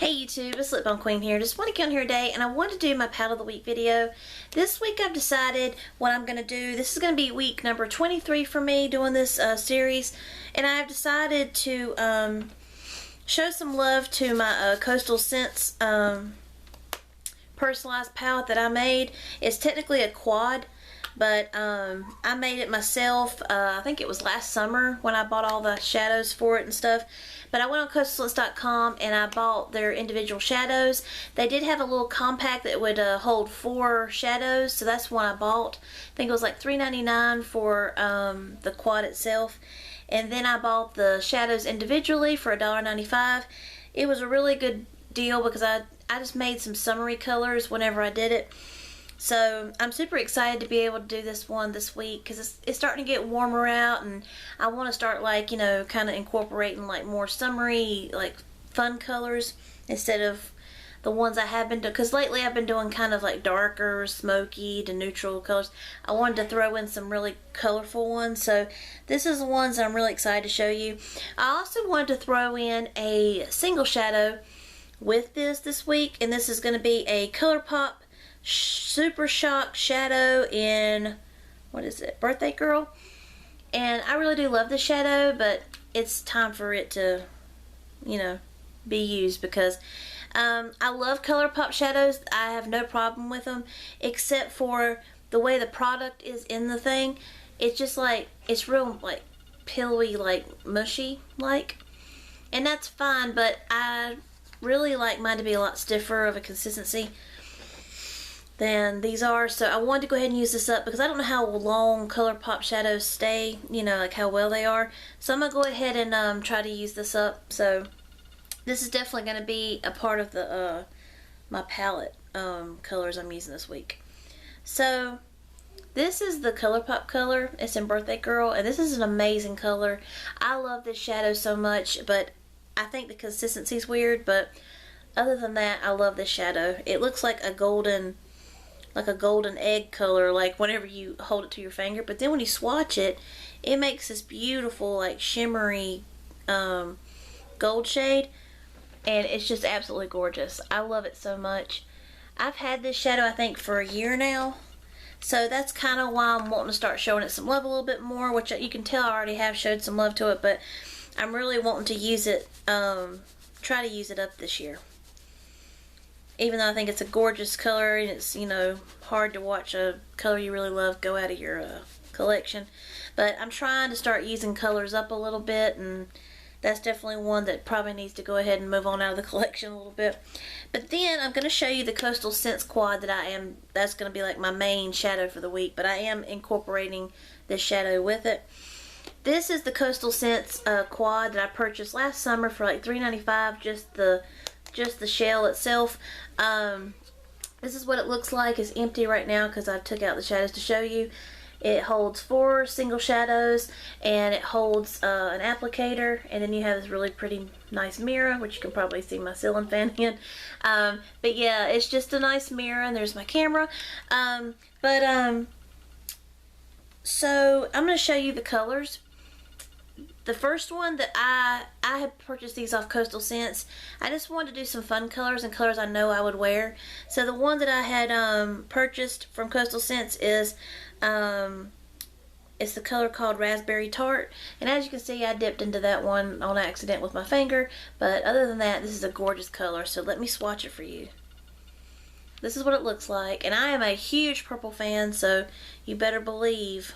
Hey YouTube, it's Lip Balm Queen here. Just want to come here today and I want to do my Palette of the Week video. This week I've decided what I'm going to do. This is going to be week number 23 for me doing this series. And I've decided to show some love to my Coastal Scents personalized palette that I made. It's technically a quad, but I made it myself. I think it was last summer when I bought all the shadows for it and stuff. But I went on coastalscents.com and I bought their individual shadows. They did have a little compact that would hold 4 shadows, so that's one I bought. I think it was like $3.99 for the quad itself. And then I bought the shadows individually for $1.95. It was a really good deal because I just made some summery colors whenever I did it. So I'm super excited to be able to do this one this week because it's starting to get warmer out, and I want to start, like, you know, kind of incorporating like more summery, like fun colors instead of the ones I have been doing, because lately I've been doing kind of like darker, smoky to neutral colors. I wanted to throw in some really colorful ones, so this is the ones that I'm really excited to show you. I also wanted to throw in a single shadow with this week, and this is going to be a ColourPop Super Shock shadow in, what is it, Birthday Girl. And I really do love this shadow, but it's time for it to, you know, be used because I love ColourPop shadows. I have no problem with them except for the way the product is in the thing. It's just like, it's real like pillowy, like mushy like, and that's fine, but I really like mine to be a lot stiffer of a consistency than these are. So I wanted to go ahead and use this up because I don't know how long ColourPop shadows stay, you know, like how well they are. So I'm going to go ahead and try to use this up. So this is definitely going to be a part of the my palette colors I'm using this week. So this is the ColourPop color. It's in Birthday Girl, and this is an amazing color. I love this shadow so much, but I think the consistency is weird, but other than that, I love this shadow. It looks like a golden egg color, like whenever you hold it to your finger, but then when you swatch it, it makes this beautiful, like shimmery gold shade, and it's just absolutely gorgeous. I love it so much. I've had this shadow, I think, for a year now, so that's kind of why I'm wanting to start showing it some love a little bit more, which you can tell I already have showed some love to it, but I'm really wanting to use it, try to use it up this year. Even though I think it's a gorgeous color, and it's, you know, hard to watch a color you really love go out of your collection. But I'm trying to start using colors up a little bit, and that's definitely one that probably needs to go ahead and move on out of the collection a little bit. But then I'm going to show you the Coastal Scents quad that's going to be like my main shadow for the week, but I am incorporating this shadow with it. This is the Coastal Scents quad that I purchased last summer for like $3.95, just the shell itself. This is what it looks like. It's empty right now because I took out the shadows to show you. It holds 4 single shadows, and it holds an applicator, and then you have this really pretty nice mirror, which you can probably see my ceiling fan in. But yeah, it's just a nice mirror, and there's my camera. So I'm going to show you the colors. The first one that I had purchased these off Coastal Scents. I just wanted to do some fun colors and colors I know I would wear. So the one that I had purchased from Coastal Scents is it's the color called Raspberry Tart. And as you can see, I dipped into that one on accident with my finger. But other than that, this is a gorgeous color. So let me swatch it for you. This is what it looks like. And I am a huge purple fan, so you better believe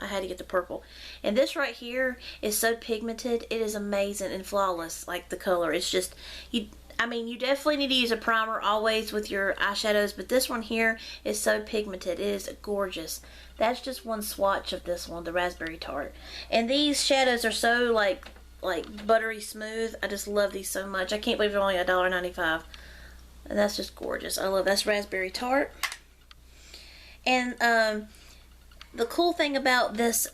I had to get the purple. And this right here is so pigmented. It is amazing and flawless, like the color. It's just, I mean, you definitely need to use a primer always with your eyeshadows, but this one here is so pigmented. It is gorgeous. That's just one swatch of this one, the Raspberry Tart. And these shadows are so like buttery smooth. I just love these so much. I can't believe they're only $1.95. And that's just gorgeous. I love that's Raspberry Tart. And the cool thing about this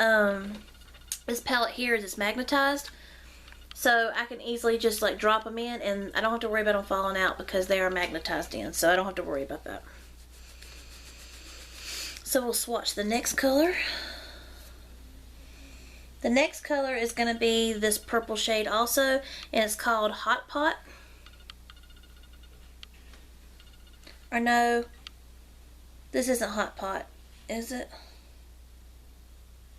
this palette here is it's magnetized, so I can easily just like drop them in, and I don't have to worry about them falling out because they are magnetized in, so I don't have to worry about that. So we'll swatch the next color. The next color is going to be this purple shade also, and it's called Hot Pot. Or no, this isn't Hot Pot, is it?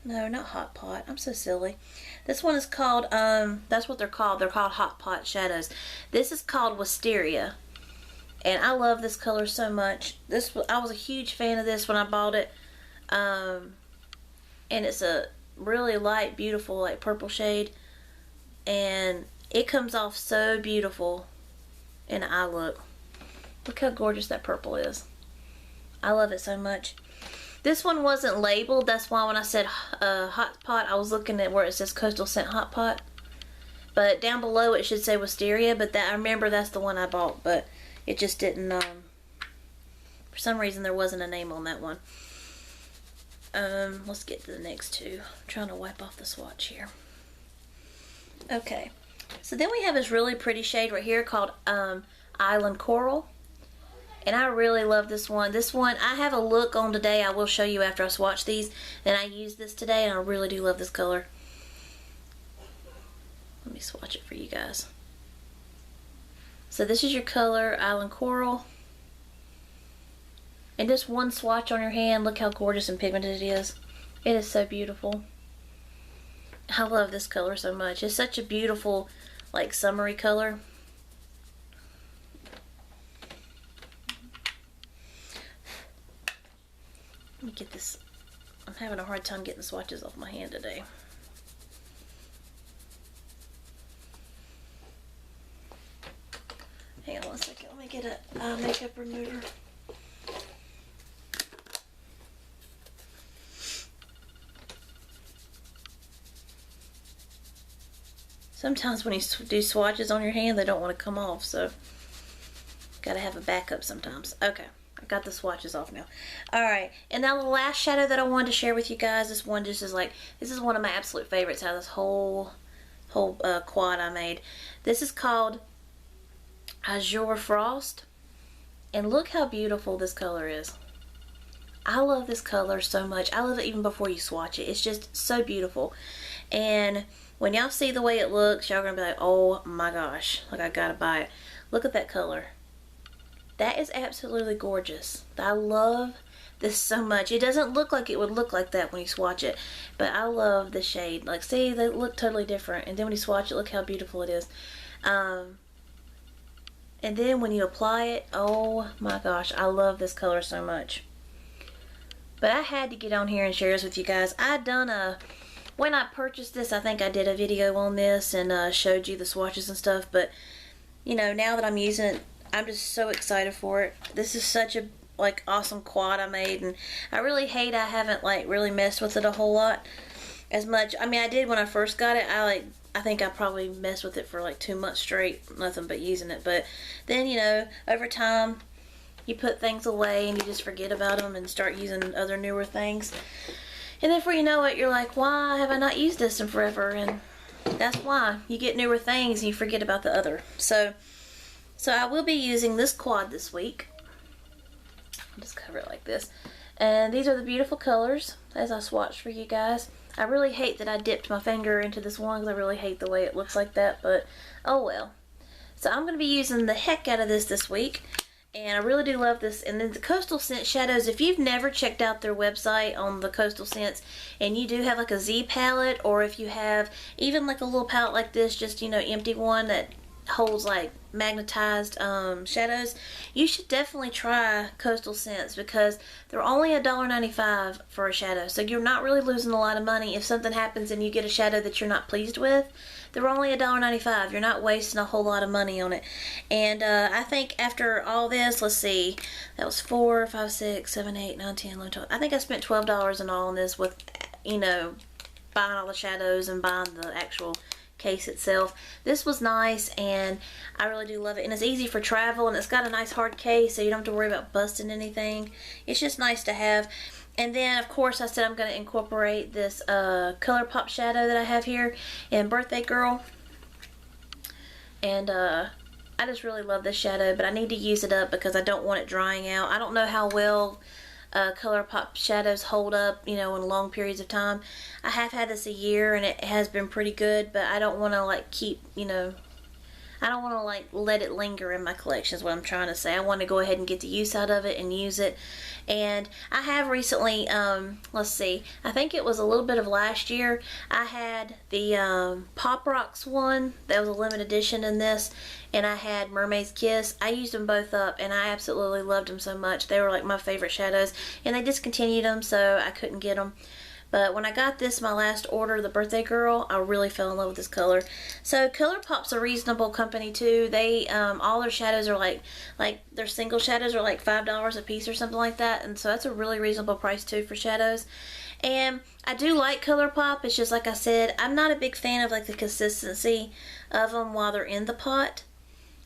No, not Hot Pot. I'm so silly. This one is called, that's what they're called. They're called Hot Pot shadows. This is called Wisteria. And I love this color so much. I was a huge fan of this when I bought it. And it's a really light, beautiful, like purple shade. And it comes off so beautiful in the eye look. Look how gorgeous that purple is. I love it so much. This one wasn't labeled. That's why when I said Hot Pot, I was looking at where it says Coastal Scent Hot Pot. But down below it should say Wisteria. But I remember that's the one I bought. But it just didn't, for some reason there wasn't a name on that one. Let's get to the next two. I'm trying to wipe off the swatch here. Okay. So then we have this really pretty shade right here called Island Coral. And I really love this one. This one, I have a look on today. I will show you after I swatch these. And I used this today, and I really do love this color. Let me swatch it for you guys. So this is your color, Island Coral. And just one swatch on your hand. Look how gorgeous and pigmented it is. It is so beautiful. I love this color so much. It's such a beautiful, like, summery color. Let me get this. I'm having a hard time getting the swatches off my hand today. Hang on one second. Let me get a makeup remover. Sometimes when you do swatches on your hand, they don't want to come off, so gotta have a backup sometimes. Okay. I got the swatches off now. Alright, and now the last shadow that I wanted to share with you guys, this one just is like, this is one of my absolute favorites out of this whole quad I made. This is called Azure Frost, and look how beautiful this color is. I love this color so much. I love it even before you swatch it. It's just so beautiful. And when y'all see the way it looks, y'all gonna be like, oh my gosh, like I gotta buy it. Look at that color. That is absolutely gorgeous. I love this so much. It doesn't look like it would look like that when you swatch it, but I love the shade. Like, see, they look totally different, and then when you swatch it, look how beautiful it is. And then when you apply it, oh my gosh, I love this color so much. But I had to get on here and share this with you guys. When I purchased this, I think I did a video on this and showed you the swatches and stuff, but you know, now that I'm using it, I'm just so excited for it. This is such a awesome quad I made, and I really hate I haven't really messed with it a whole lot as much. I mean, I did when I first got it. I think I probably messed with it for 2 months straight, nothing but using it. But then, you know, over time you put things away and you just forget about them and start using other newer things. And then before you know it, you're like, why have I not used this in forever? And that's why. You get newer things and you forget about the other. So I will be using this quad this week. I'll just cover it like this. And these are the beautiful colors as I swatched for you guys. I really hate that I dipped my finger into this one because I really hate the way it looks like that, but oh well. So I'm going to be using the heck out of this week. And I really do love this. And then the Coastal Scent Shadows, if you've never checked out their website on the Coastal Scents, and you do have a Z palette, or if you have even a little palette like this, just, you know, empty one that holds magnetized shadows, you should definitely try Coastal Scents because they're only $1.95 for a shadow. So you're not really losing a lot of money. If something happens and you get a shadow that you're not pleased with, they're only $1.95. You're not wasting a whole lot of money on it. And I think after all this, let's see, that was 4, 5, 6, 7, 8, 9, 10, 11, 12. I think I spent $12 in all on this with, you know, buying all the shadows and buying the actual case itself. This was nice, and I really do love it, and it's easy for travel, and it's got a nice hard case, so you don't have to worry about busting anything. It's just nice to have. And then of course I said I'm going to incorporate this ColourPop shadow that I have here in Birthday Girl, and I just really love this shadow, but I need to use it up because I don't want it drying out. I don't know how well ColourPop shadows hold up, you know, in long periods of time. I have had this a year and it has been pretty good, but I don't want to keep, you know, I don't want to like let it linger in my collection is what I'm trying to say. I want to go ahead and get the use out of it and use it. And I have recently, let's see, I think it was a little bit of last year, I had the Pop Rocks one. That was a limited edition in this. And I had Mermaid's Kiss. I used them both up and I absolutely loved them so much. They were like my favorite shadows. And they discontinued them, so I couldn't get them. But when I got this, my last order, the Birthday Girl, I really fell in love with this color. So ColourPop's a reasonable company too. They all their shadows are like their single shadows are like $5 a piece or something like that, and so that's a really reasonable price too for shadows. And I do like ColourPop. It's just like I said, I'm not a big fan of like the consistency of them while they're in the pot.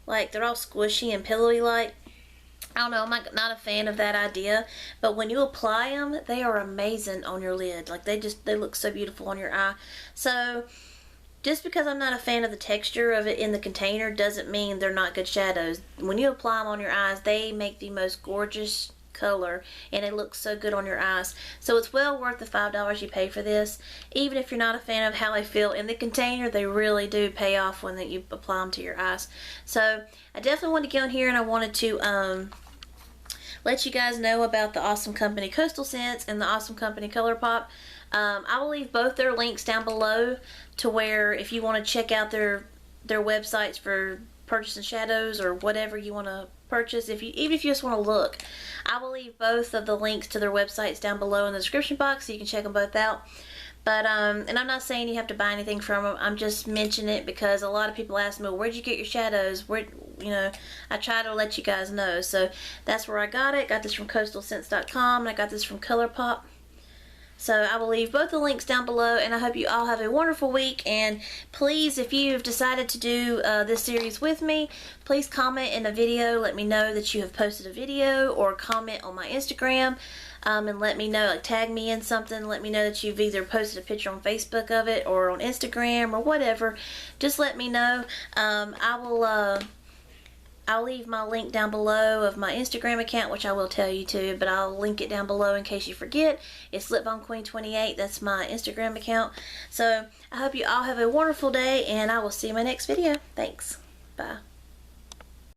Like they're all squishy and pillowy like. I don't know, I'm not a fan of that idea, but when you apply them, they are amazing on your lid. Like they look so beautiful on your eye. So just because I'm not a fan of the texture of it in the container doesn't mean they're not good shadows. When you apply them on your eyes, they make the most gorgeous color and it looks so good on your eyes. So it's well worth the $5 you pay for this. Even if you're not a fan of how they feel in the container, they really do pay off when you apply them to your eyes. So I definitely wanted to get on here and I wanted to let you guys know about the awesome company Coastal Scents and the awesome company ColourPop. I will leave both their links down below to where if you want to check out their websites for purchasing shadows or whatever you want to purchase, even if you just want to look. I will leave both of the links to their websites down below in the description box so you can check them both out. But and I'm not saying you have to buy anything from them. I'm just mentioning it because a lot of people ask me, well, where'd you get your shadows? Where, you know, I try to let you guys know. So that's where I got it. Got this from coastalscents.com and I got this from ColourPop. So I will leave both the links down below, and I hope you all have a wonderful week. And please, if you've decided to do this series with me, please comment in a video. Let me know that you have posted a video, or comment on my Instagram and let me know, like tag me in something. Let me know that you've either posted a picture on Facebook of it or on Instagram or whatever. Just let me know. I'll leave my link down below of my Instagram account, which I will tell you to, but I'll link it down below in case you forget. It's LipBalmQueen28. That's my Instagram account. So I hope you all have a wonderful day, and I will see you in my next video. Thanks. Bye.